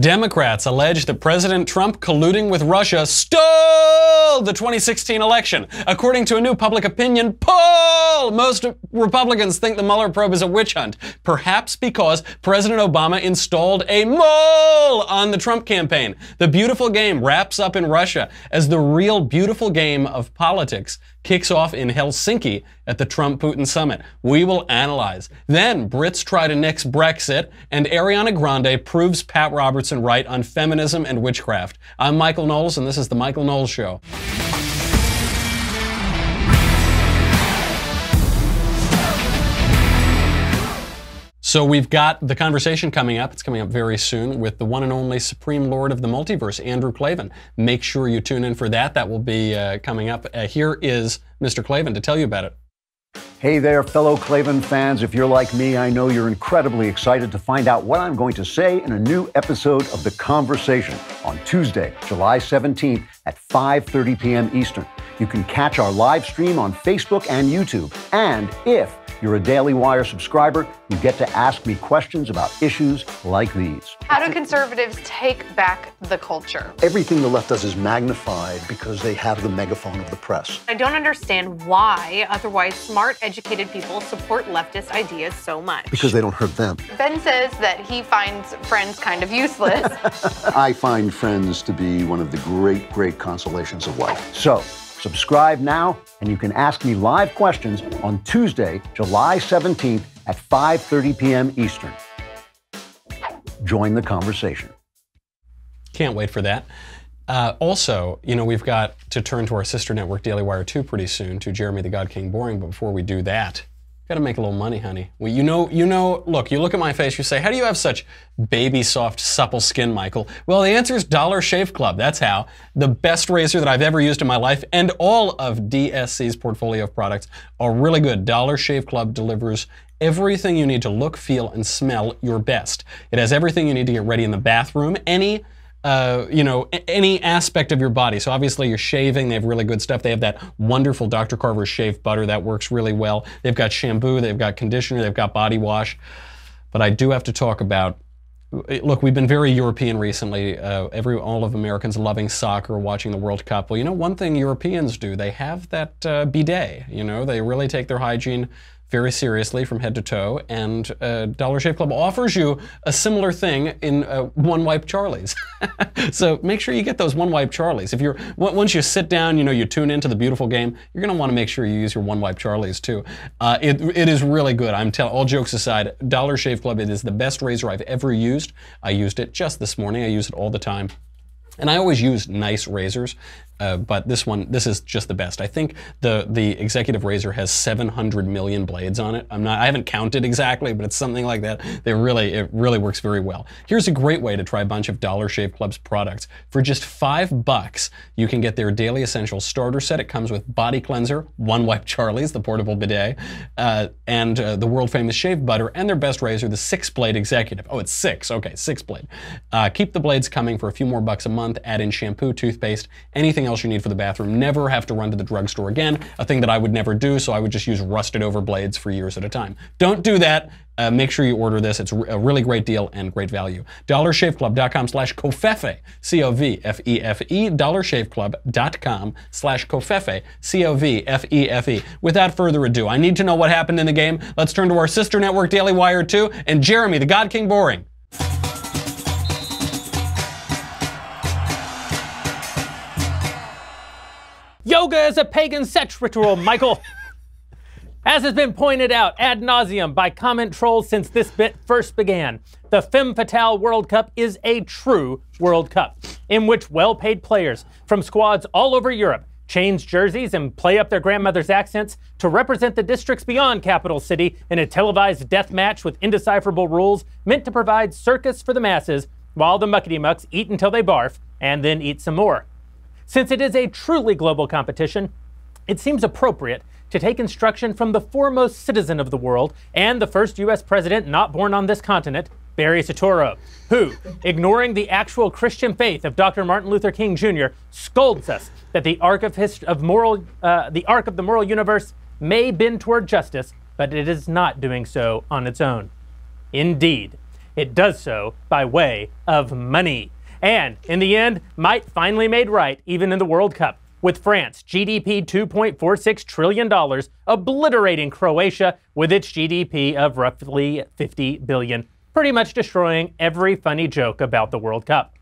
Democrats allege that President Trump colluding with Russia stole the 2016 election. According to a new public opinion poll, most Republicans think the Mueller probe is a witch hunt, perhaps because President Obama installed a mole on the Trump campaign. The beautiful game wraps up in Russia as the real beautiful game of politics kicks off in Helsinki at the Trump-Putin summit. We will analyze. Then Brits try to nix Brexit, and Ariana Grande proves Pat Robertson right on feminism and witchcraft. I'm Michael Knowles, and this is The Michael Knowles Show. So we've got the conversation coming up. It's coming up very soon with the one and only Supreme Lord of the Multiverse, Andrew Klavan. Make sure you tune in for that. That will be coming up. Here is Mr. Klavan to tell you about it. Hey there, fellow Klavan fans. If you're like me, I know you're incredibly excited to find out what I'm going to say in a new episode of The Conversation on Tuesday, July 17th at 5:30 p.m. Eastern. You can catch our live stream on Facebook and YouTube. And if you're a Daily Wire subscriber, you get to ask me questions about issues like these. How do conservatives take back the culture? Everything the left does is magnified because they have the megaphone of the press. I don't understand why otherwise smart, educated people support leftist ideas so much. Because they don't hurt them. Ben says that he finds friends kind of useless. I find friends to be one of the great consolations of life. So, subscribe now, and you can ask me live questions on Tuesday, July 17th at 5:30 p.m. Eastern. Join the conversation. Can't wait for that. Also, you know, we've got to turn to our sister network, Daily Wire 2, pretty soon, to Jeremy the God King Boring. But before we do that, got to make a little money, honey. Well, you know, look, you look at my face, you say, how do you have such baby soft, supple skin, Michael? Well, the answer is Dollar Shave Club. That's how. The best razor that I've ever used in my life, and all of DSC's portfolio of products are really good. Dollar Shave Club delivers everything you need to look, feel, and smell your best. It has everything you need to get ready in the bathroom, any aspect of your body. So obviously you're shaving, they have really good stuff. They have that wonderful Dr. Carver's shave butter that works really well. They've got shampoo, they've got conditioner, they've got body wash. But I do have to talk about, look, we've been very European recently. All of Americans loving soccer, watching the World Cup. Well, you know, one thing Europeans do, they have that bidet. You know, they really take their hygiene very seriously from head to toe, and Dollar Shave Club offers you a similar thing in One Wipe Charlies. So make sure you get those One Wipe Charlies. If you're once you sit down, you know, you tune into the beautiful game, you're going to want to make sure you use your One Wipe Charlies too. It is really good. All jokes aside, Dollar Shave Club, it is the best razor I've ever used. I used it just this morning. I use it all the time. And I always use nice razors, but this is just the best. I think the executive razor has 700 million blades on it. I haven't counted exactly, but it's something like that. It really works very well. Here's a great way to try a bunch of Dollar Shave Club's products. For just $5, you can get their Daily Essentials starter set. It comes with body cleanser, One Wipe Charlies, the portable bidet, and the world famous shave butter, and their best razor, the 6-blade executive. Oh, it's 6. Okay, 6-blade. Keep the blades coming for a few more bucks a month. Add in shampoo, toothpaste, anything else you need for the bathroom. Never have to run to the drugstore again, a thing that I would never do, so I would just use rusted over blades for years at a time. Don't do that. Make sure you order this. It's a really great deal and great value. DollarShaveClub.com/Covfefe, C-O-V-F-E-F-E, DollarShaveClub.com/Covfefe, C-O-V-F-E-F-E. Without further ado, I need to know what happened in the game. Let's turn to our sister network, Daily Wire 2, and Jeremy the God King Boring. Yoga is a pagan sex ritual, Michael. As has been pointed out ad nauseum by comment trolls since this bit first began, the Femme Fatale World Cup is a true World Cup, in which well-paid players from squads all over Europe change jerseys and play up their grandmother's accents to represent the districts beyond Capital City in a televised death match with indecipherable rules meant to provide circus for the masses, while the muckety-mucks eat until they barf and then eat some more. Since it is a truly global competition, it seems appropriate to take instruction from the foremost citizen of the world and the first U.S. president not born on this continent, Barry Soetoro, who, ignoring the actual Christian faith of Dr. Martin Luther King Jr., scolds us that the arc of the moral universe may bend toward justice, but it is not doing so on its own. Indeed, It does so by way of money. And in the end, might finally made right, even in the World Cup, with France GDP $2.46 trillion, obliterating Croatia with its GDP of roughly $50 billion, pretty much destroying every funny joke about the World Cup.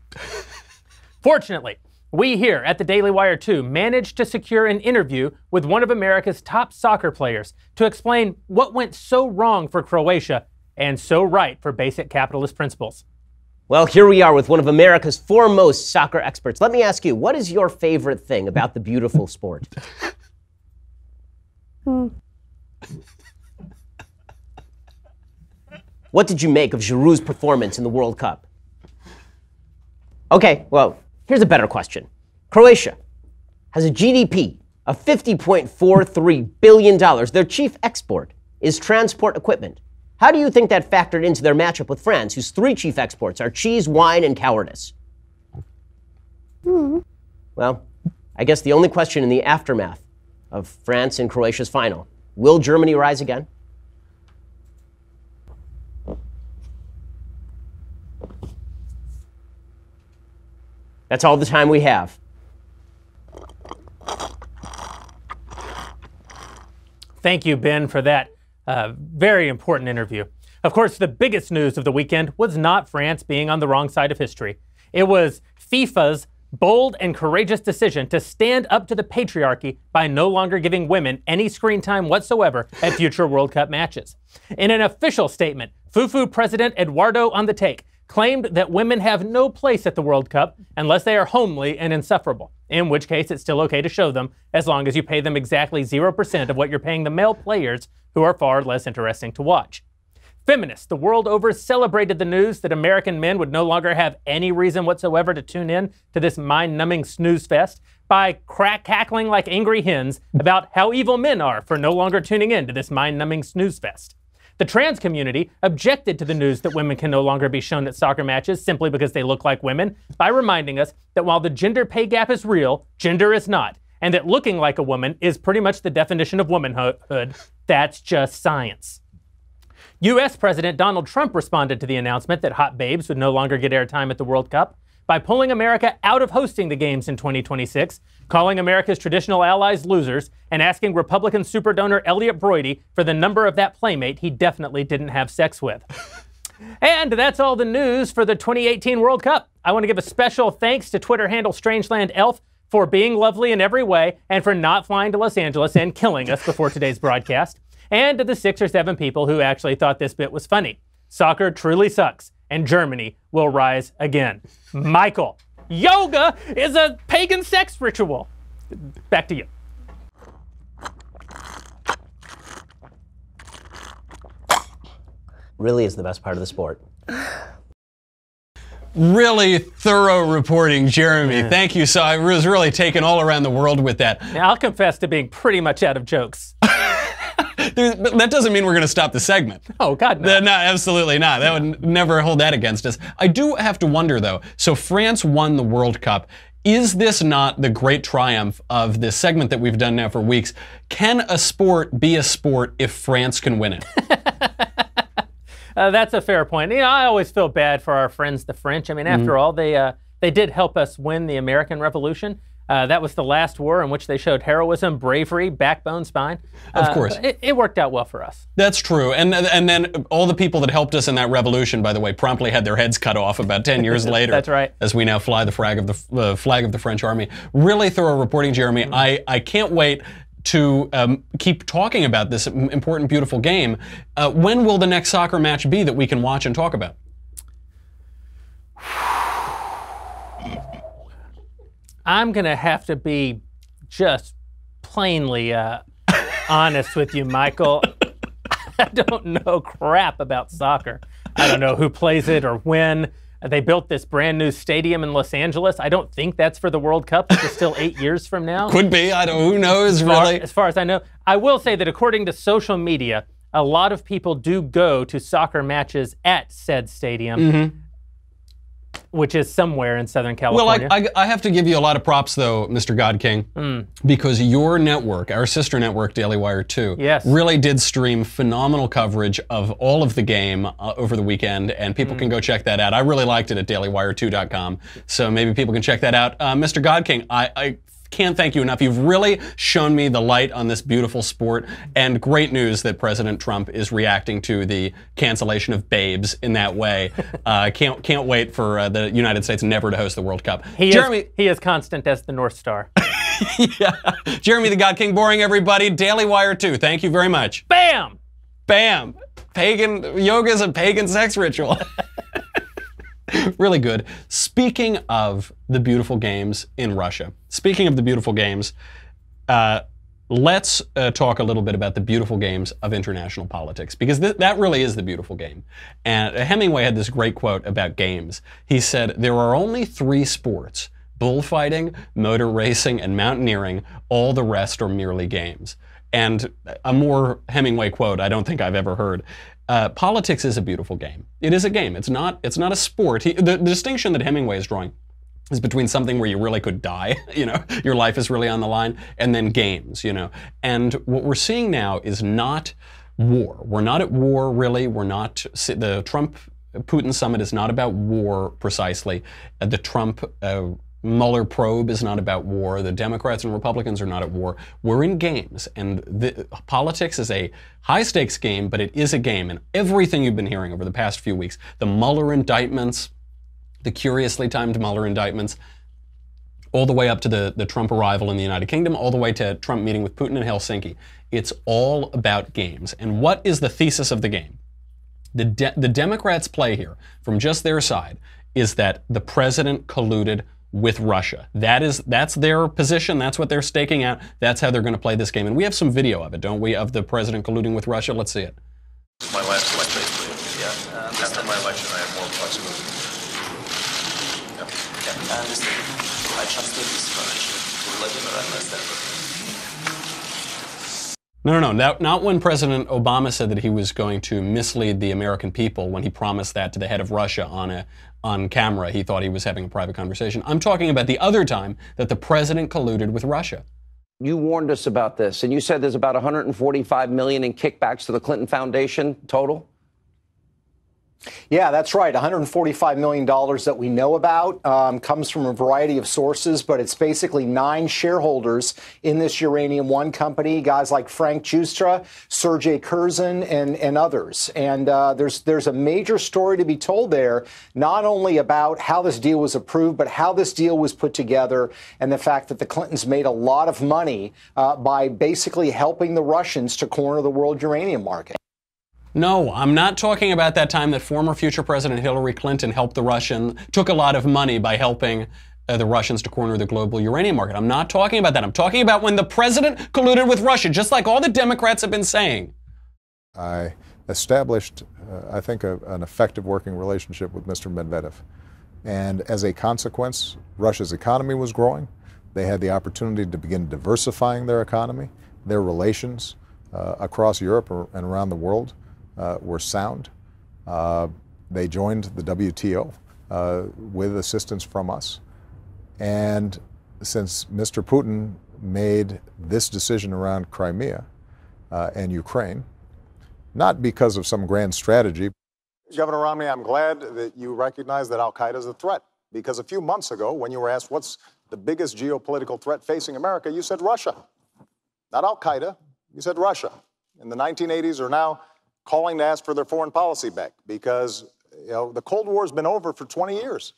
Fortunately, we here at the Daily Wire 2 managed to secure an interview with one of America's top soccer players to explain what went so wrong for Croatia and so right for basic capitalist principles. Well, here we are with one of America's foremost soccer experts. Let me ask you, what is your favorite thing about the beautiful sport? What did you make of Giroud's performance in the World Cup? Okay, well, here's a better question. Croatia has a GDP of $50.43 billion. Their chief export is transport equipment. How do you think that factored into their matchup with France, whose three chief exports are cheese, wine, and cowardice? Well, I guess the only question in the aftermath of France and Croatia's final, will Germany rise again? That's all the time we have. Thank you, Ben, for that very important interview. Of course, the biggest news of the weekend was not France being on the wrong side of history. It was FIFA's bold and courageous decision to stand up to the patriarchy by no longer giving women any screen time whatsoever at future World Cup matches. In an official statement, FUFU President Eduardo on the Take claimed that women have no place at the World Cup unless they are homely and insufferable, in which case it's still okay to show them as long as you pay them exactly 0% of what you're paying the male players who are far less interesting to watch. Feminists the world over celebrated the news that American men would no longer have any reason whatsoever to tune in to this mind-numbing snooze fest by cackling like angry hens about how evil men are for no longer tuning in to this mind-numbing snooze fest. The trans community objected to the news that women can no longer be shown at soccer matches simply because they look like women by reminding us that while the gender pay gap is real, gender is not, and that looking like a woman is pretty much the definition of womanhood. That's just science. U.S. President Donald Trump responded to the announcement that hot babes would no longer get airtime at the World Cup by pulling America out of hosting the games in 2026, calling America's traditional allies losers, and asking Republican superdonor Elliot Broidy for the number of that playmate he definitely didn't have sex with. And that's all the news for the 2018 World Cup. I want to give a special thanks to Twitter handle StrangelandElf for being lovely in every way and for not flying to Los Angeles and killing us before today's broadcast. And to the 6 or 7 people who actually thought this bit was funny. Soccer truly sucks, and Germany will rise again. Michael, yoga is a pagan sex ritual. Back to you. Really is the best part of the sport. Really thorough reporting, Jeremy. Yeah. Thank you. So I was really taken all around the world with that. Now, I'll confess to being pretty much out of jokes. But that doesn't mean we're going to stop the segment. Oh, God, no. No, absolutely not. That would never hold that against us. I do have to wonder, though. So France won the World Cup. Is this not the great triumph of this segment that we've done now for weeks? Can a sport be a sport if France can win it? That's a fair point. You know, I always feel bad for our friends, the French. I mean, after all, they did help us win the American Revolution. That was the last war in which they showed heroism, bravery, backbone, spine. Of course. It worked out well for us. That's true. And then all the people that helped us in that revolution, by the way, promptly had their heads cut off about 10 years later. That's right. As we now fly the flag of the French army. Really thorough reporting, Jeremy. I can't wait to keep talking about this important, beautiful game. When will the next soccer match be that we can watch and talk about? I'm going to have to be just plainly honest with you, Michael. I don't know crap about soccer. I don't know who plays it or when. They built this brand new stadium in Los Angeles. I don't think that's for the World Cup, which is still 8 years from now. Could be. Who knows, really? As far as I know. I will say that according to social media, a lot of people do go to soccer matches at said stadium. which is somewhere in Southern Well, California. I have to give you a lot of props, though, Mr. God King, because your network, our sister network, Daily Wire 2, Yes. really did stream phenomenal coverage of all of the game over the weekend, and people can go check that out. I really liked it at dailywire2.com, so maybe people can check that out. Mr. God King, I can't thank you enough. You've really shown me the light on this beautiful sport, and great news that President Trump is reacting to the cancellation of Babes in that way. Can't wait for the United States never to host the World Cup. He Jeremy, is constant as the North Star. yeah. Jeremy the God King boring everybody. Daily Wire 2. Thank you very much. Bam! Bam. Yoga is a pagan sex ritual. Really good. Speaking of the beautiful games in Russia, let's talk a little bit about the beautiful games of international politics, because that really is the beautiful game. And Hemingway had this great quote about games. He said, "There are only 3 sports: bullfighting, motor racing, and mountaineering. All the rest are merely games." And a more Hemingway quote I don't think I've ever heard. Politics is a beautiful game. It is a game. It's not a sport. The distinction that Hemingway is drawing is between something where you really could die, your life is really on the line, and then games, And what we're seeing now is not war. We're not at war, really. The Trump-Putin summit is not about war precisely. The Trump Mueller probe is not about war. The Democrats and Republicans are not at war. We're in games, and politics is a high-stakes game, but it is a game. And everything you've been hearing over the past few weeks, the Mueller indictments, the curiously timed Mueller indictments, all the way up to the Trump arrival in the United Kingdom, all the way to Trump meeting with Putin in Helsinki, it's all about games. And what is the thesis of the game? The Democrats' play here, from just their side, is that the president colluded with Russia. That's their position. That's what they're staking out. That's how they're going to play this game. And we have some video of it, don't we, of the president colluding with Russia? Let's see it. My last election, yeah. After my election, I have more flexibility. Yeah. I understand. I trust this Vladimir and No. Not when President Obama said that he was going to mislead the American people when he promised that to the head of Russia on camera. He thought he was having a private conversation. I'm talking about the other time that the president colluded with Russia. You warned us about this, and you said there's about $145 million in kickbacks to the Clinton Foundation total? Yeah, that's right. $145 million that we know about comes from a variety of sources, but it's basically 9 shareholders in this Uranium One company, guys like Frank Justra, Sergei Kurzin, and others. And there's a major story to be told there, not only about how this deal was approved, but how this deal was put together, and the fact that the Clintons made a lot of money by basically helping the Russians to corner the world uranium market. No, I'm not talking about that time that former future President Hillary Clinton helped the Russians, took a lot of money by helping the Russians to corner the global uranium market. I'm not talking about that. I'm talking about when the president colluded with Russia, just like all the Democrats have been saying. I established, I think, an effective working relationship with Mr. Medvedev. And as a consequence, Russia's economy was growing. They had the opportunity to begin diversifying their economy. Their relations across Europe and around the world were sound. They joined the WTO with assistance from us. And since Mr. Putin made this decision around Crimea and Ukraine, not because of some grand strategy. Governor Romney, I'm glad that you recognize that al-Qaeda is a threat, because a few months ago, when you were asked what's the biggest geopolitical threat facing America, you said Russia. Not al-Qaeda, you said Russia. In the 1980s are now calling to ask for their foreign policy back, because the Cold War has been over for 20 years.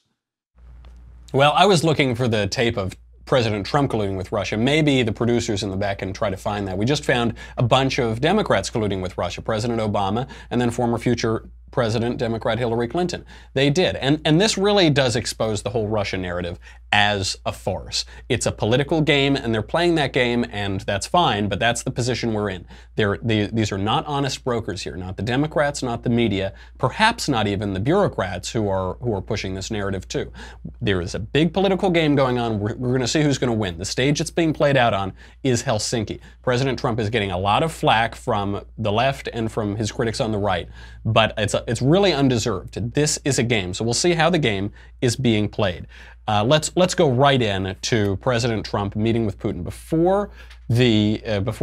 Well, I was looking for the tape of President Trump colluding with Russia. Maybe the producers in the back can try to find that. We just found a bunch of Democrats colluding with Russia, President Obama and then former future President Democrat Hillary Clinton. They did. And this really does expose the whole Russia narrative as a farce. It's a political game, and they're playing that game, and that's fine, but that's the position we're in. These are not honest brokers here, not the Democrats, not the media, perhaps not even the bureaucrats who are pushing this narrative too. There is a big political game going on. We're going to see who's going to win. The stage it's being played out on is Helsinki. President Trump is getting a lot of flack from the left and from his critics on the right, but it's really undeserved. This is a game. So we'll see how the game is being played. Let's go right in to President Trump meeting with Putin before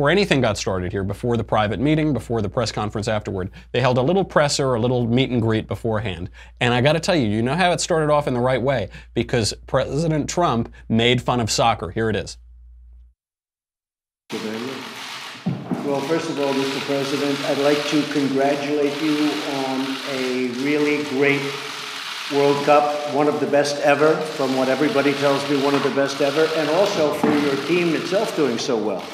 anything got started here, before the private meeting, before the press conference afterward. They held a little presser, a little meet and greet beforehand. And I got to tell you, you know how it started off in the right way, because President Trump made fun of soccer. Here it is. Well, first of all, Mr. President, I'd like to congratulate you on a really great World Cup, one of the best ever, from what everybody tells me, one of the best ever, and also for your team itself doing so well.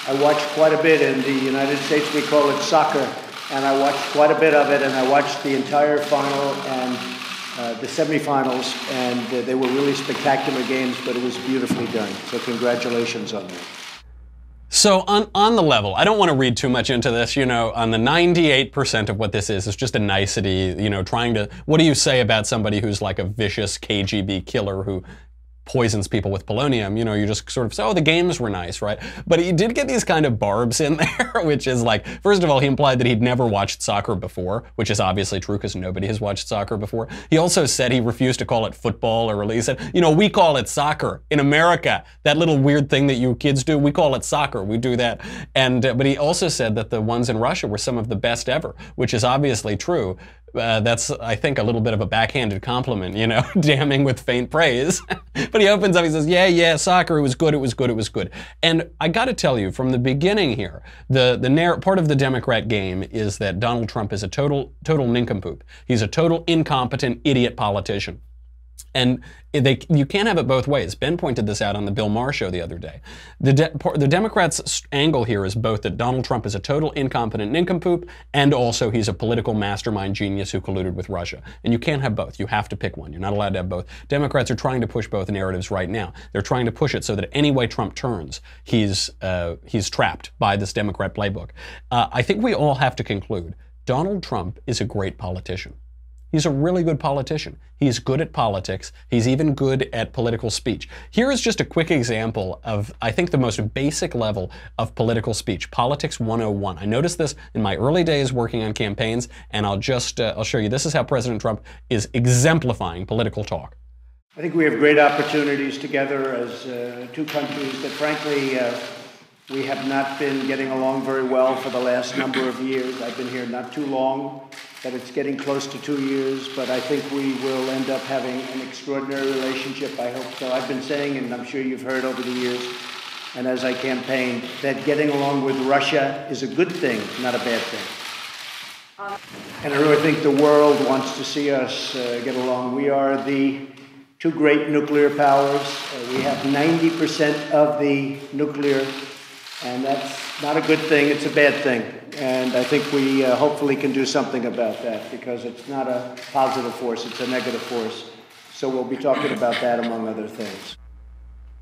I watched quite a bit. In the United States, we call it soccer, and I watched quite a bit of it, and I watched the entire final and the semifinals, and they were really spectacular games, but it was beautifully done. So congratulations on that. So on the level, I don't want to read too much into this, you know, on the 98% of what this is just a nicety, you know, what do you say about somebody who's like a vicious KGB killer who poisons people with polonium? You know, you just sort of say, oh, the games were nice, right? But he did get these kind of barbs in there, which is like, first of all, he implied that he'd never watched soccer before, which is obviously true because nobody has watched soccer before. He also said he refused to call it football, or he said, you know, we call it soccer in America. That little weird thing that you kids do, we call it soccer. We do that. And but he also said that the ones in Russia were some of the best ever, which is obviously true. That's, I think, a little bit of a backhanded compliment, you know, damning with faint praise. But he opens up, he says, yeah, soccer, it was good. And I got to tell you, from the beginning here, part of the Democrat game is that Donald Trump is a total nincompoop. He's a total incompetent idiot politician. And you can't have it both ways. Ben pointed this out on the Bill Maher show the other day. The Democrats' angle here is both that Donald Trump is a total incompetent nincompoop, and also he's a political mastermind genius who colluded with Russia. And you can't have both. You have to pick one. You're not allowed to have both. Democrats are trying to push both narratives right now. They're trying to push it so that any way Trump turns, he's trapped by this Democrat playbook. I think we all have to conclude Donald Trump is a great politician. He's a really good politician. He's good at politics. He's even good at political speech. Here is just a quick example of, I think, the most basic level of political speech, Politics 101. I noticed this in my early days working on campaigns, and I'll show you. This is how President Trump is exemplifying political talk. I think we have great opportunities together as two countries that, frankly, we have not been getting along very well for the last number of years. I've been here not too long, but it's getting close to 2 years, but I think we will end up having an extraordinary relationship. I hope so. I've been saying, and I'm sure you've heard over the years, and as I campaigned, that getting along with Russia is a good thing, not a bad thing. And I really think the world wants to see us get along. We are the two great nuclear powers. We have 90% of the nuclear, and that's not a good thing, it's a bad thing. And I think we hopefully can do something about that, because it's not a positive force, it's a negative force. So we'll be talking about that, among other things.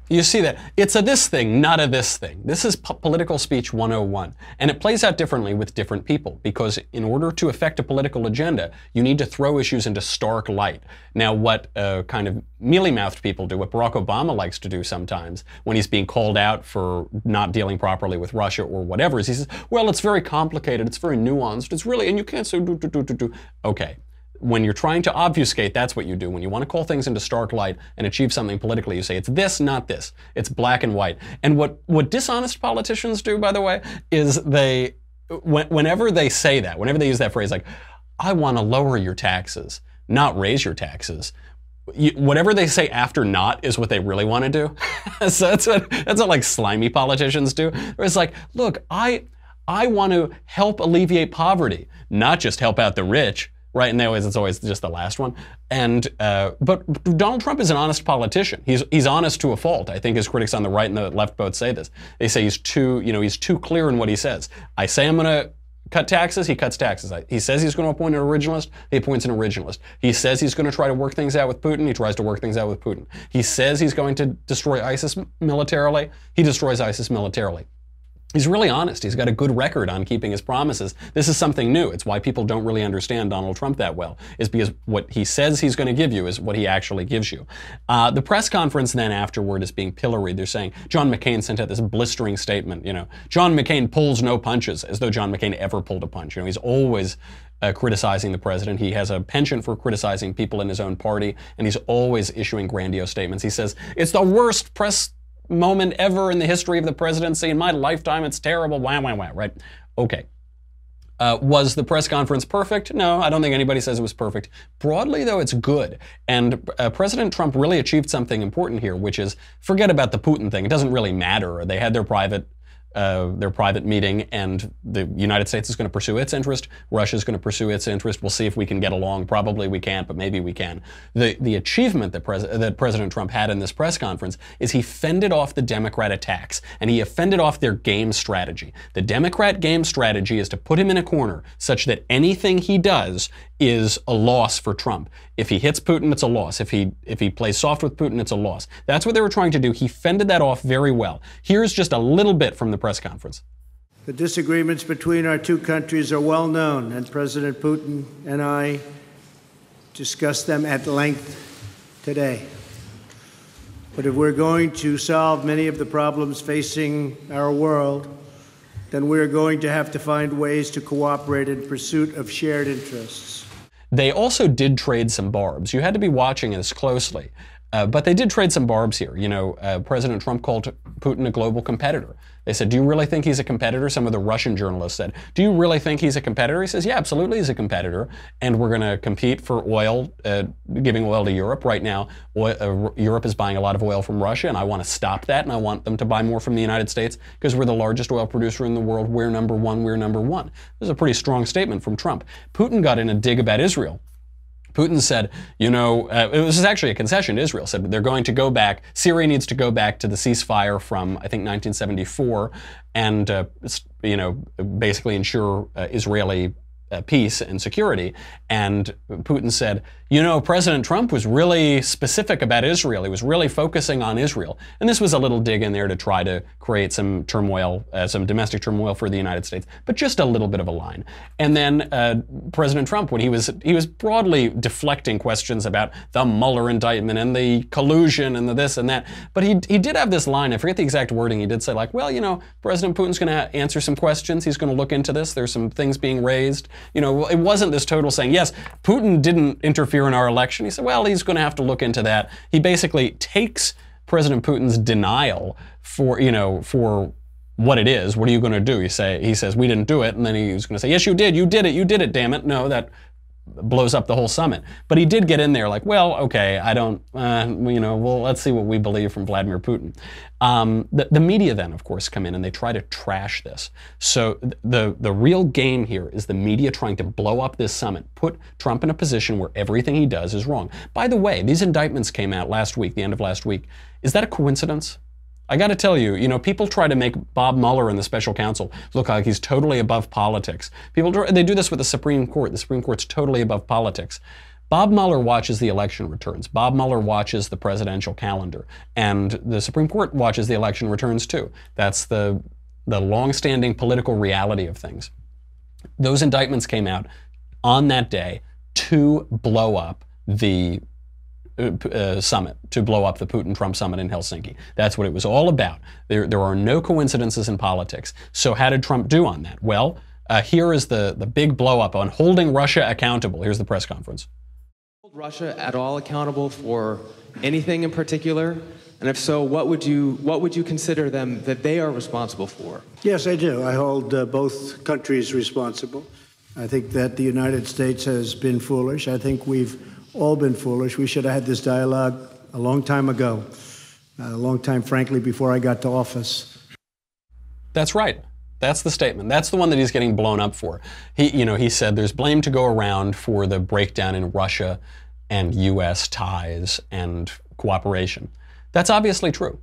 You see that? It's a this thing, not a this thing. This is political speech 101. And it plays out differently with different people, because in order to affect a political agenda, you need to throw issues into stark light. Now, what kind of mealy-mouthed people do, what Barack Obama likes to do sometimes when he's being called out for not dealing properly with Russia or whatever, is he says, well, it's very complicated, it's very nuanced, it's really, and you can't say do. Okay. When you're trying to obfuscate, that's what you do. When you want to call things into stark light and achieve something politically, you say it's this, not this. It's black and white. And what dishonest politicians do, by the way, is whenever they say that, whenever they use that phrase, like, I want to lower your taxes, not raise your taxes, whatever they say after not is what they really want to do. So that's what like slimy politicians do. It's like, look, I want to help alleviate poverty, not just help out the rich. Right, and it's always just the last one. And but Donald Trump is an honest politician. He's honest to a fault. I think his critics on the right and the left both say this. They say he's too clear in what he says. I say I'm going to cut taxes, he cuts taxes. He says he's going to appoint an originalist, he appoints an originalist. He says he's going to try to work things out with Putin, he tries to work things out with Putin. He says he's going to destroy ISIS militarily, he destroys ISIS militarily. He's really honest. He's got a good record on keeping his promises. This is something new. It's why people don't really understand Donald Trump that well, is because what he says he's going to give you is what he actually gives you. The press conference then afterward is being pilloried. They're saying John McCain sent out this blistering statement, John McCain pulls no punches, as though John McCain ever pulled a punch. He's always criticizing the president. He has a penchant for criticizing people in his own party, and he's always issuing grandiose statements. He says, it's the worst press moment ever in the history of the presidency. In my lifetime, it's terrible. Wah, wah, wah, right? Okay. Was the press conference perfect? No, I don't think anybody says it was perfect. Broadly, though, it's good. And President Trump really achieved something important here, which is forget about the Putin thing. It doesn't really matter. They had their private meeting, and the United States is going to pursue its interest. Russia is going to pursue its interest. We'll see if we can get along. Probably we can't, but maybe we can. The achievement that President Trump had in this press conference is he fended off the Democrat attacks, and he fended off their game strategy. The Democrat game strategy is to put him in a corner such that anything he does is a loss for Trump. If he hits Putin, it's a loss. If he plays soft with Putin, it's a loss. That's what they were trying to do. He fended that off very well. Here's just a little bit from the press conference. The disagreements between our two countries are well known, and President Putin and I discussed them at length today. But if we're going to solve many of the problems facing our world, then we're going to have to find ways to cooperate in pursuit of shared interests. They also did trade some barbs. You had to be watching this closely. But they did trade some barbs here. President Trump called Putin a global competitor. They said, do you really think he's a competitor? Some of the Russian journalists said, do you really think he's a competitor? He says, yeah, absolutely he's a competitor. And we're going to compete for oil, giving oil to Europe. Right now, Europe is buying a lot of oil from Russia, and I want to stop that, and I want them to buy more from the United States because we're the largest oil producer in the world. We're number one. We're number one. This is a pretty strong statement from Trump. Putin got in a dig about Israel. Putin said, this is actually a concession to Israel, said they're going to go back, Syria needs to go back to the ceasefire from, I think, 1974 and, basically ensure Israeli peace and security. And Putin said, President Trump was really specific about Israel. He was really focusing on Israel. And this was a little dig in there to try to create some turmoil, some domestic turmoil for the United States, but just a little bit of a line. And then President Trump, when he was broadly deflecting questions about the Mueller indictment and the collusion and the this and that, but he did have this line, I forget the exact wording, he did say President Putin's going to answer some questions, he's going to look into this, there's some things being raised. It wasn't this total saying, yes, Putin didn't interfere in our election. He said, well, he's going to have to look into that. He basically takes President Putin's denial for what it is. What are you going to do? He says, we didn't do it. And then he's going to say, yes, you did, damn it. No, that blows up the whole summit. But he did get in there okay, I don't, let's see what we believe from Vladimir Putin. The media then, of course, come in and they try to trash this. So the real game here is the media trying to blow up this summit, put Trump in a position where everything he does is wrong. By the way, these indictments came out last week, the end of last week. Is that a coincidence? I got to tell you, people try to make Bob Mueller and the special counsel look like he's totally above politics. They do this with the Supreme Court. The Supreme Court's totally above politics. Bob Mueller watches the election returns. Bob Mueller watches the presidential calendar. And the Supreme Court watches the election returns too. That's the long-standing political reality of things. Those indictments came out on that day to blow up the summit, to blow up the Putin-Trump summit in Helsinki. That's what it was all about. There are no coincidences in politics. So how did Trump do on that? Well, here is the big blow-up on holding Russia accountable. Here's the press conference. Russia at all accountable for anything in particular? And if so, what would you consider them that they are responsible for? Yes, I do. I hold both countries responsible. I think that the United States has been foolish. I think we've all been foolish. We should have had this dialogue a long time ago, a long time, frankly, before I got to office. That's right. That's the statement. That's the one that he's getting blown up for. He said there's blame to go around for the breakdown in Russia and U.S. ties and cooperation. That's obviously true.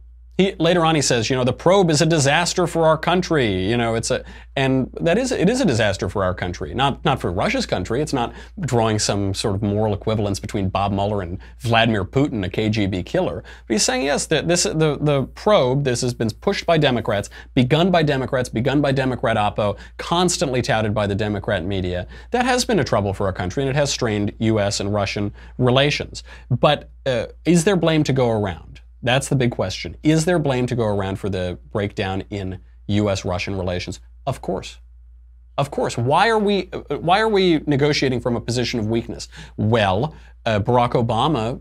Later on he says, the probe is a disaster for our country. It is a disaster for our country, not for Russia's country. It's not drawing some sort of moral equivalence between Bob Mueller and Vladimir Putin, a KGB killer. But he's saying, yes, that the probe, this has been pushed by Democrats, begun by Democrat Oppo, constantly touted by the Democrat media. That has been a trouble for our country, and it has strained U.S. and Russian relations. But is there blame to go around? That's the big question. Is there blame to go around for the breakdown in U.S.-Russian relations? Of course. Of course. Why are we negotiating from a position of weakness? Well, Barack Obama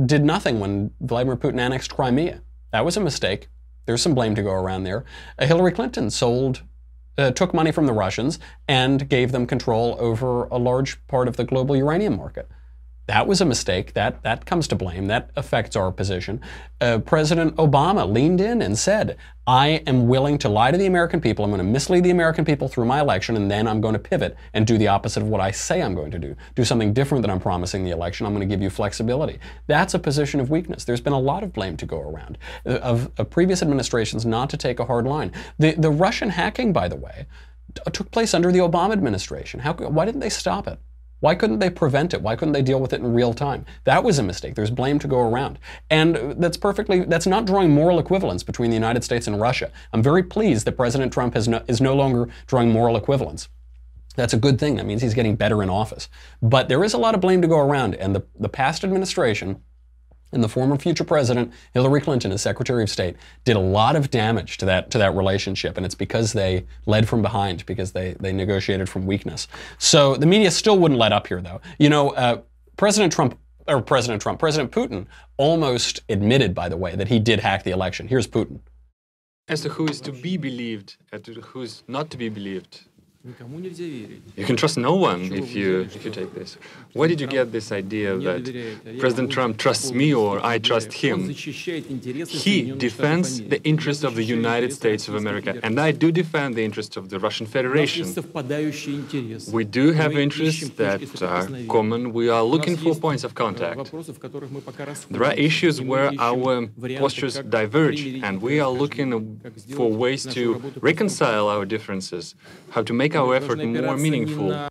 did nothing when Vladimir Putin annexed Crimea. That was a mistake. There's some blame to go around there. Hillary Clinton took money from the Russians and gave them control over a large part of the global uranium market. That was a mistake. That comes to blame. That affects our position. President Obama leaned in and said, I am willing to lie to the American people. I'm going to mislead the American people through my election, and then I'm going to pivot and do the opposite of what I say I'm going to do. Do something different than I'm promising the election. I'm going to give you flexibility. That's a position of weakness. There's been a lot of blame to go around of previous administrations not to take a hard line. The Russian hacking, by the way, took place under the Obama administration. Why didn't they stop it? Why couldn't they prevent it? Why couldn't they deal with it in real time? That was a mistake. There's blame to go around. And that's not drawing moral equivalence between the United States and Russia. I'm very pleased that President Trump is no longer drawing moral equivalence. That's a good thing. That means he's getting better in office. But there is a lot of blame to go around. And the past administration, and the former future president, Hillary Clinton, as Secretary of State, did a lot of damage to that relationship. And it's because they led from behind, because they negotiated from weakness. So the media still wouldn't let up here, though. President Putin almost admitted, by the way, that he did hack the election. Here's Putin. As to who is to be believed and to who's not to be believed, you can trust no one if you take this. Where did you get this idea that President Trump trusts me or I trust him? He defends the interests of the United States of America, and I do defend the interests of the Russian Federation. We do have interests that are common. We are looking for points of contact. There are issues where our postures diverge, and we are looking for ways to reconcile our differences, how to make our effort more meaningful.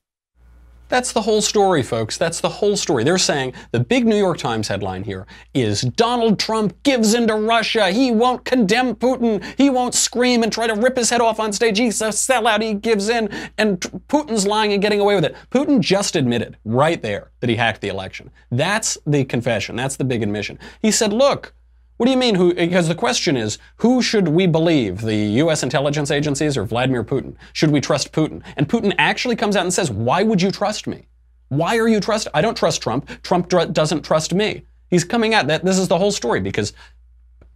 That's the whole story, folks. That's the whole story. They're saying the big New York Times headline here is Donald Trump gives in to Russia. He won't condemn Putin. He won't scream and try to rip his head off on stage. He's a sellout. He gives in. And Putin's lying and getting away with it. Putin just admitted right there that he hacked the election. That's the confession. That's the big admission. He said, look, what do you mean, because the question is, who should we believe, the U.S. intelligence agencies or Vladimir Putin? Should we trust Putin? And Putin actually comes out and says, why would you trust me? Why are you trusting? I don't trust Trump. Trump doesn't trust me. He's coming out. This is the whole story, because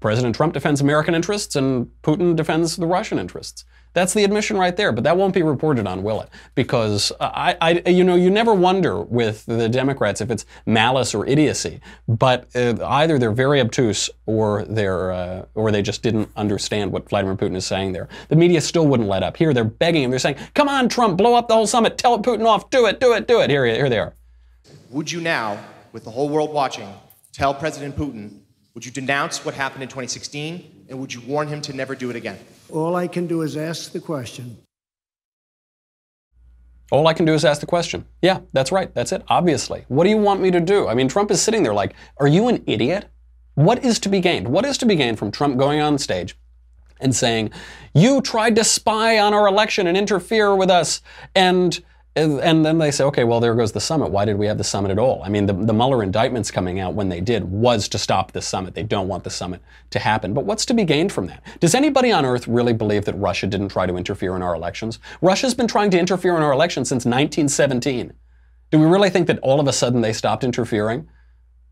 President Trump defends American interests and Putin defends the Russian interests. That's the admission right there, but that won't be reported on, will it? Because you never wonder with the Democrats if it's malice or idiocy, but either they're very obtuse or they just didn't understand what Vladimir Putin is saying there. The media still wouldn't let up. Here they're begging him. They're saying, "Come on, Trump, blow up the whole summit. Tell Putin off. Do it, do it, do it." Here they are. Would you now, with the whole world watching, tell President Putin? Would you denounce what happened in 2016, and would you warn him to never do it again? All I can do is ask the question. All I can do is ask the question. Yeah, that's right. That's it. Obviously. What do you want me to do? I mean, Trump is sitting there like, are you an idiot? What is to be gained? What is to be gained from Trump going on stage and saying, you tried to spy on our election and interfere with us, and then they say, okay, well, there goes the summit. Why did we have the summit at all? I mean, the Mueller indictments coming out when they did was to stop the summit. They don't want the summit to happen. But what's to be gained from that? Does anybody on earth really believe that Russia didn't try to interfere in our elections? Russia's been trying to interfere in our elections since 1917. Do we really think that all of a sudden they stopped interfering?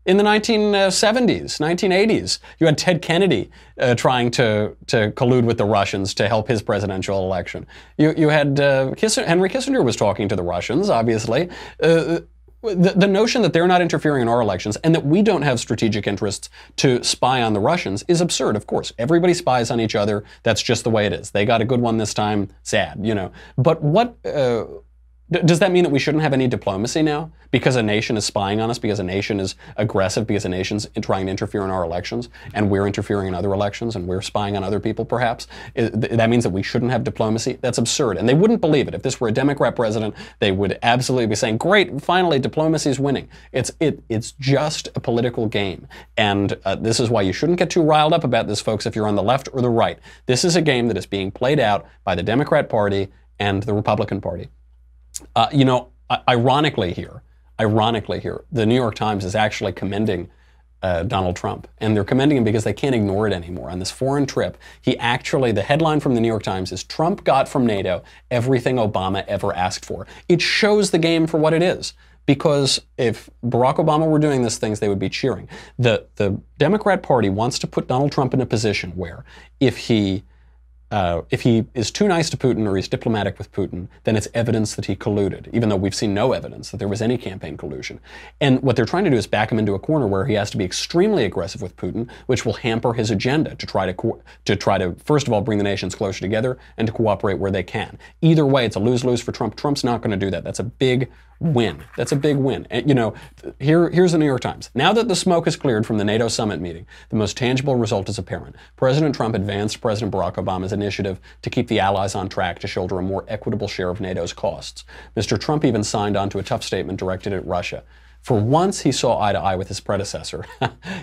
In the 1970s, 1980s, you had Ted Kennedy trying to collude with the Russians to help his presidential election. You had Henry Kissinger was talking to the Russians, obviously. The notion that they're not interfering in our elections and that we don't have strategic interests to spy on the Russians is absurd, of course. Everybody spies on each other. That's just the way it is. They got a good one this time. Sad, you know. But what Does that mean that we shouldn't have any diplomacy now? Because a nation is spying on us, because a nation is aggressive, because a nation's trying to interfere in our elections, and we're interfering in other elections, and we're spying on other people, perhaps? That means that we shouldn't have diplomacy? That's absurd. And they wouldn't believe it. If this were a Democrat president, they would absolutely be saying, great, finally, diplomacy's winning. It's just a political game. And this is why you shouldn't get too riled up about this, folks, if you're on the left or the right. This is a game that is being played out by the Democrat Party and the Republican Party. Ironically here, the New York Times is actually commending Donald Trump. And they're commending him because they can't ignore it anymore. On this foreign trip, the headline from the New York Times is, Trump got from NATO everything Obama ever asked for. It shows the game for what it is. Because if Barack Obama were doing these things, they would be cheering. The Democrat Party wants to put Donald Trump in a position where if he is too nice to Putin or he's diplomatic with Putin, then it's evidence that he colluded, even though we've seen no evidence that there was any campaign collusion. And what they're trying to do is back him into a corner where he has to be extremely aggressive with Putin, which will hamper his agenda to try to first of all, bring the nations closer together and to cooperate where they can. Either way, it's a lose-lose for Trump. Trump's not going to do that. That's a big win. That's a big win. And, here's the New York Times. Now that the smoke is cleared from the NATO summit meeting, the most tangible result is apparent. President Trump advanced President Barack Obama's initiative to keep the allies on track to shoulder a more equitable share of NATO's costs. Mr. Trump even signed on to a tough statement directed at Russia. For once, he saw eye to eye with his predecessor.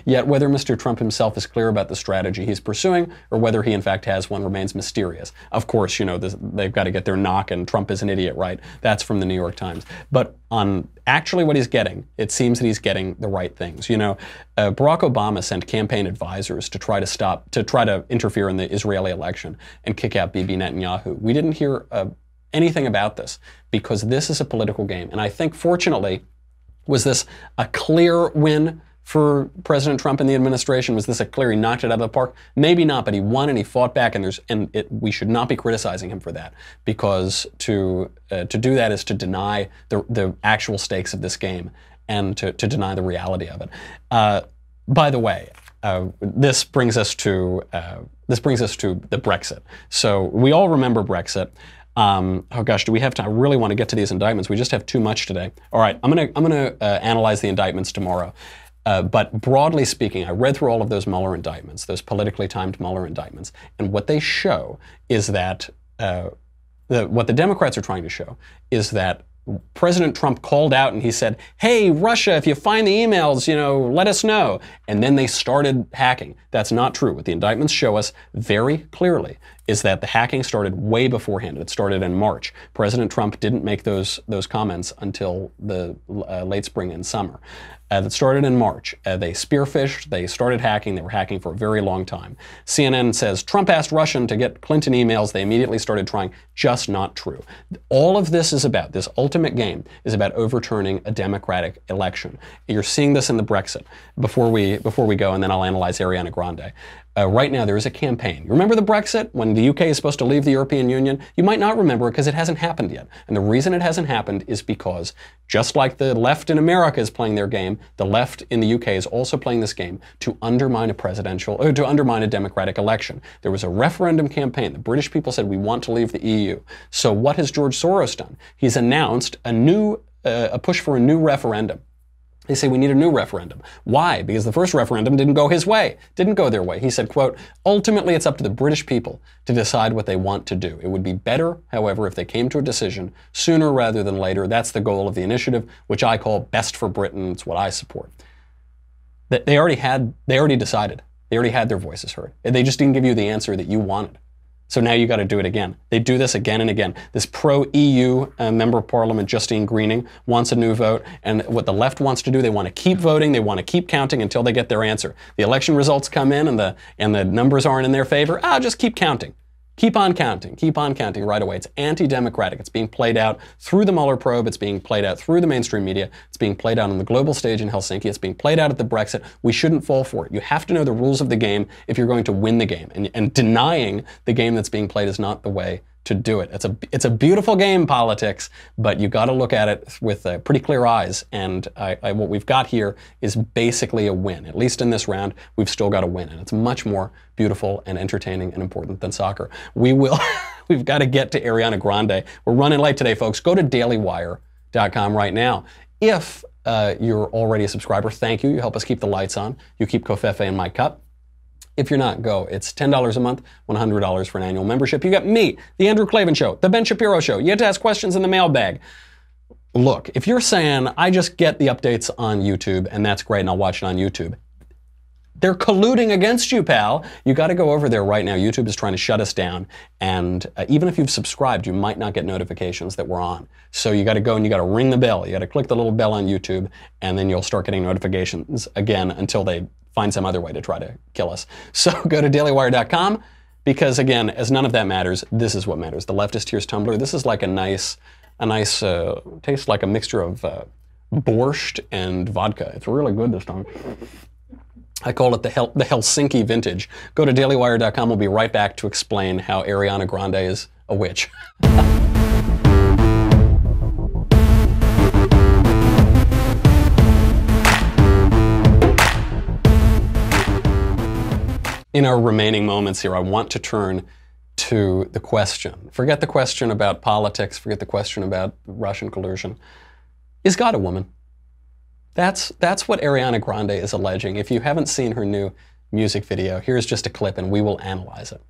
Yet whether Mr. Trump himself is clear about the strategy he's pursuing or whether he in fact has one remains mysterious. Of course, they've got to get their knock and Trump is an idiot, right? That's from the New York Times. But on actually what he's getting, it seems that he's getting the right things. Barack Obama sent campaign advisors to try to interfere in the Israeli election and kick out Bibi Netanyahu. We didn't hear anything about this because this is a political game. And I think, fortunately, was this a clear win for President Trump and the administration? Was this a clear, he knocked it out of the park? Maybe not, but he won and he fought back, we should not be criticizing him for that, because to do that is to deny the actual stakes of this game and to deny the reality of it. By the way, this brings us to the Brexit. So we all remember Brexit. Oh gosh, do we have time? I really want to get to these indictments. We just have too much today. All right, I'm gonna analyze the indictments tomorrow. But broadly speaking, I read through all of those Mueller indictments, those politically timed Mueller indictments, and what they show is that what the Democrats are trying to show is that President Trump called out and he said, hey, Russia, if you find the emails, let us know. And then they started hacking. That's not true. What the indictments show us very clearly is that the hacking started way beforehand. It started in March. President Trump didn't make those comments until the late spring and summer. That started in March. They spearphished, they started hacking, they were hacking for a very long time. CNN says, Trump asked Russian to get Clinton emails, they immediately started trying. Just not true. All of this ultimate game is about overturning a democratic election. You're seeing this in the Brexit. Before we go, and then I'll analyze Ariana Grande. Right now, there is a campaign. You remember the Brexit, when the UK is supposed to leave the European Union? You might not remember it because it hasn't happened yet. And the reason it hasn't happened is because, just like the left in America is playing their game, the left in the UK is also playing this game to undermine a democratic election. There was a referendum campaign. The British people said, we want to leave the EU. So what has George Soros done? He's announced a push for a new referendum. They say we need a new referendum. Why? Because the first referendum didn't go his way, didn't go their way. He said, quote, ultimately it's up to the British people to decide what they want to do. It would be better, however, if they came to a decision sooner rather than later. That's the goal of the initiative, which I call Best for Britain. It's what I support. They already decided. They already had their voices heard. They just didn't give you the answer that you wanted. So now you got to do it again. They do this again and again. This pro-EU member of parliament, Justine Greening, wants a new vote. And what the left wants to do, they want to keep voting. They want to keep counting until they get their answer. The election results come in and the numbers aren't in their favor. Just keep counting. Keep on counting right away. It's anti-democratic. It's being played out through the Mueller probe. It's being played out through the mainstream media. It's being played out on the global stage in Helsinki. It's being played out at the Brexit. We shouldn't fall for it. You have to know the rules of the game if you're going to win the game. And denying the game that's being played is not the way to do it. It's a beautiful game, politics, but you got to look at it with pretty clear eyes. And what we've got here is basically a win. At least in this round, we've still got a win, and it's much more beautiful and entertaining and important than soccer. We've got to get to Ariana Grande. We're running late today, folks. Go to dailywire.com right now. If you're already a subscriber, thank you. You help us keep the lights on. You keep Covfefe in my cup. If you're not, go. It's $10 a month, $100 for an annual membership. You got me, The Andrew Klavan Show, The Ben Shapiro Show. You get to ask questions in the mailbag. Look, if you're saying, I just get the updates on YouTube, and that's great, and I'll watch it on YouTube, they're colluding against you, pal. You got to go over there right now. YouTube is trying to shut us down. And even if you've subscribed, you might not get notifications that we're on. So you got to go and you got to ring the bell. You got to click the little bell on YouTube, and then you'll start getting notifications again until they find some other way to try to kill us. So go to dailywire.com, because again, as none of that matters, this is what matters. The Leftist Tears tumbler. This is like a nice tastes like a mixture of borscht and vodka. It's really good this time. I call it the Helsinki vintage. Go to dailywire.com. We'll be right back to explain how Ariana Grande is a witch. In our remaining moments here, I want to turn to the question. Forget the question about politics. Forget the question about Russian collusion. Is God a woman? That's what Ariana Grande is alleging. If you haven't seen her new music video, here's just a clip and we will analyze it.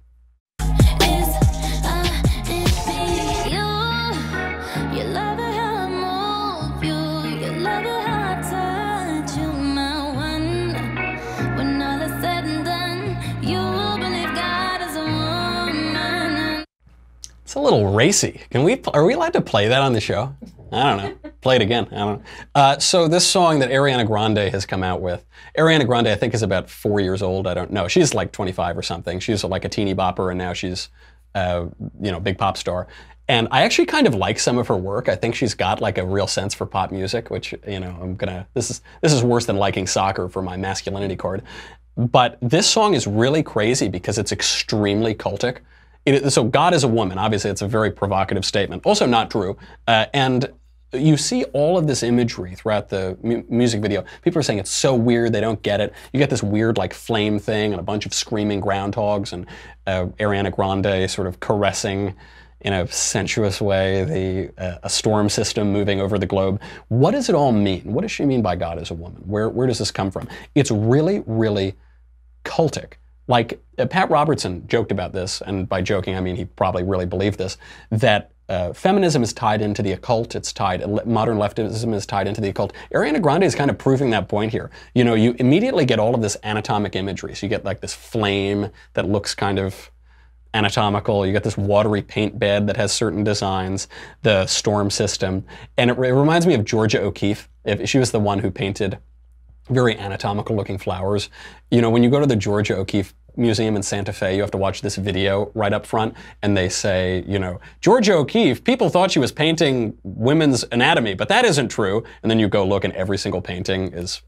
It's a little racy. Are we allowed to play that on the show? I don't know. Play it again. I don't know. So this song that Ariana Grande has come out with, Ariana Grande I think is about 4 years old. I don't know. She's like 25 or something. She's like a teeny bopper, and now she's, big pop star. And I actually kind of like some of her work. I think she's got like a real sense for pop music, which, this is worse than liking soccer for my masculinity card. But this song is really crazy because it's extremely cultic. So God is a woman. Obviously, it's a very provocative statement. Also not true. And you see all of this imagery throughout the music video. People are saying it's so weird, they don't get it. You get this weird like flame thing and a bunch of screaming groundhogs and Ariana Grande sort of caressing in a sensuous way a storm system moving over the globe. What does it all mean? What does she mean by God as a woman? Where does this come from? It's really, really cultic. Like, Pat Robertson joked about this, and by joking, I mean he probably really believed this, that feminism is tied into the occult, modern leftism is tied into the occult. Ariana Grande is kind of proving that point here. You know, you immediately get all of this anatomic imagery. So you get like this flame that looks kind of anatomical. You get this watery paint bed that has certain designs, the storm system. And it reminds me of Georgia O'Keeffe. She was the one who painted very anatomical looking flowers. You know, when you go to the Georgia O'Keeffe Museum in Santa Fe, you have to watch this video right up front, and they say, Georgia O'Keeffe, people thought she was painting women's anatomy, but that isn't true. And then you go look, and every single painting is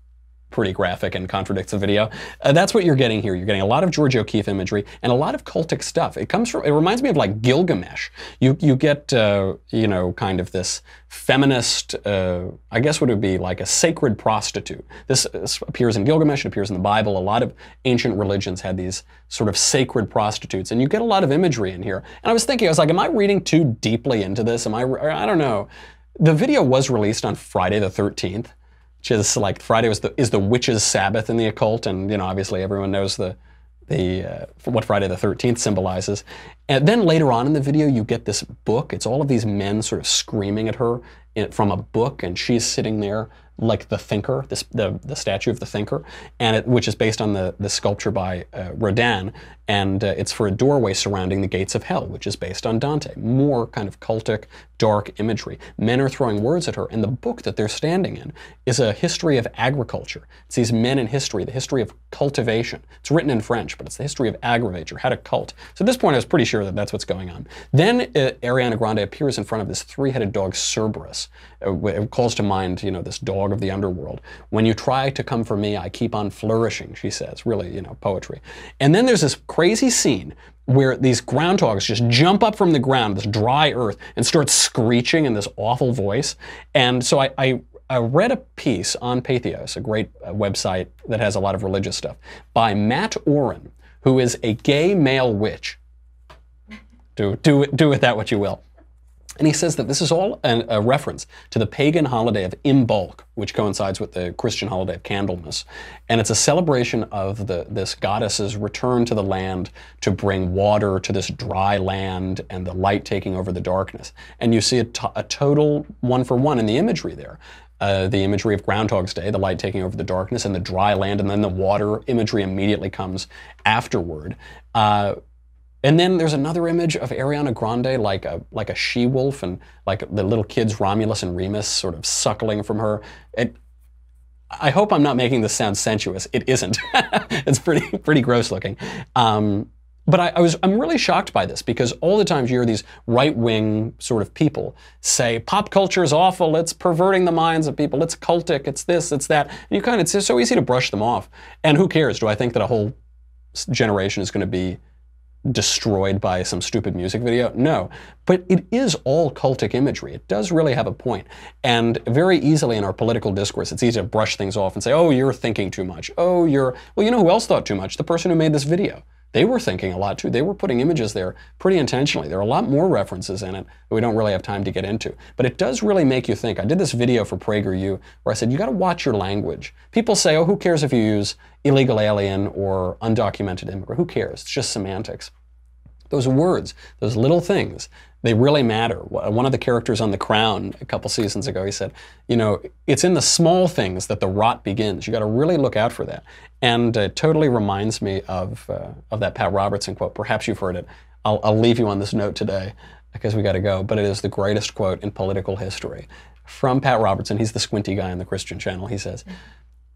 pretty graphic and contradicts the video. That's what you're getting here. You're getting a lot of Georgia O'Keeffe imagery and a lot of cultic stuff. It reminds me of like Gilgamesh. You get, kind of this feminist, I guess what it would be like a sacred prostitute. This appears in Gilgamesh, it appears in the Bible. A lot of ancient religions had these sort of sacred prostitutes, and you get a lot of imagery in here. And I was thinking, am I reading too deeply into this? I don't know. The video was released on Friday the 13th. Which is like Friday is the witch's Sabbath in the occult, and obviously everyone knows what Friday the 13th symbolizes. And then later on in the video, you get this book. It's all of these men sort of screaming at her from a book, and she's sitting there like the thinker, the statue of the thinker, and which is based on the sculpture by Rodin, and it's for a doorway surrounding the gates of hell, which is based on Dante. More kind of cultic, dark imagery. Men are throwing words at her, and the book that they're standing in is a history of agriculture. It's these men in history, the history of cultivation. It's written in French, but it's the history of agriculture, how to cult. So at this point, I was pretty sure that that's what's going on. Then Ariana Grande appears in front of this three-headed dog, Cerberus, It calls to mind, you know, this dog of the underworld. When you try to come for me, I keep on flourishing, she says. Really, you know, poetry. And then there's this crazy scene where these groundhogs just jump up from the ground, this dry earth, and start screeching in this awful voice. And so I read a piece on Patheos, a great website that has a lot of religious stuff, by Matt Oren, who is a gay male witch. Do with that what you will. And he says that this is all a reference to the pagan holiday of Imbolc, which coincides with the Christian holiday of Candlemas. And it's a celebration of this goddess's return to the land to bring water to this dry land and the light taking over the darkness. And you see a total one-for-one in the imagery there. The imagery of Groundhog's Day, the light taking over the darkness, and the dry land, and then the water imagery immediately comes afterward. And then there's another image of Ariana Grande like a she-wolf, and like the little kids Romulus and Remus sort of suckling from her. I hope I'm not making this sound sensuous. It isn't. It's pretty gross looking. But I'm really shocked by this, because all the times you hear these right-wing sort of people say pop culture is awful, it's perverting the minds of people, it's cultic, it's this, it's that. And it's just so easy to brush them off. And who cares? Do I think that a whole generation is going to be destroyed by some stupid music video? No. But it is all cultic imagery. It does really have a point. And very easily in our political discourse, it's easy to brush things off and say, oh, you're thinking too much. Oh, well, you know who else thought too much? The person who made this video. They were thinking a lot too. They were putting images there pretty intentionally. There are a lot more references in it that we don't really have time to get into. But it does really make you think. I did this video for PragerU where I said, you got to watch your language. People say, oh, who cares if you use illegal alien or undocumented immigrant? Who cares? It's just semantics. Those words, those little things, they really matter. One of the characters on The Crown a couple seasons ago, he said, you know, it's in the small things that the rot begins. You got to really look out for that. And it totally reminds me of that Pat Robertson quote. Perhaps you've heard it. I'll leave you on this note today because we got to go. But it is the greatest quote in political history. From Pat Robertson, he's the squinty guy on the Christian Channel. He says,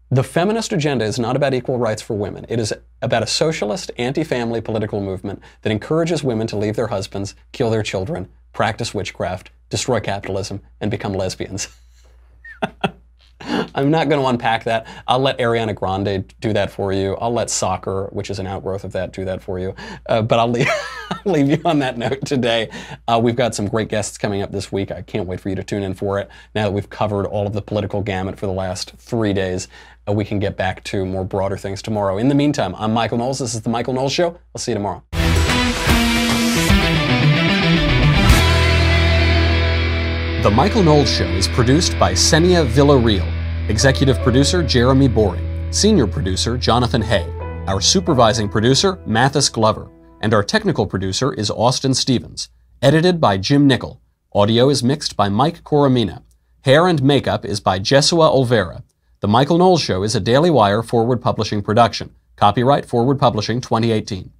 the feminist agenda is not about equal rights for women. It is about a socialist, anti-family political movement that encourages women to leave their husbands, kill their children, practice witchcraft, destroy capitalism, and become lesbians. I'm not going to unpack that. I'll let Ariana Grande do that for you. I'll let soccer, which is an outgrowth of that, do that for you. But I'll leave you on that note today. We've got some great guests coming up this week. I can't wait for you to tune in for it. Now that we've covered all of the political gamut for the last 3 days, we can get back to more broader things tomorrow. In the meantime, I'm Michael Knowles. This is The Michael Knowles Show. I'll see you tomorrow. The Michael Knowles Show is produced by Senia Villarreal. Executive producer, Jeremy Boring. Senior producer, Jonathan Hay. Our supervising producer, Mathis Glover. And our technical producer is Austin Stevens. Edited by Jim Nickel. Audio is mixed by Mike Coromina. Hair and makeup is by Jesua Olvera. The Michael Knowles Show is a Daily Wire Forward Publishing production. Copyright Forward Publishing 2018.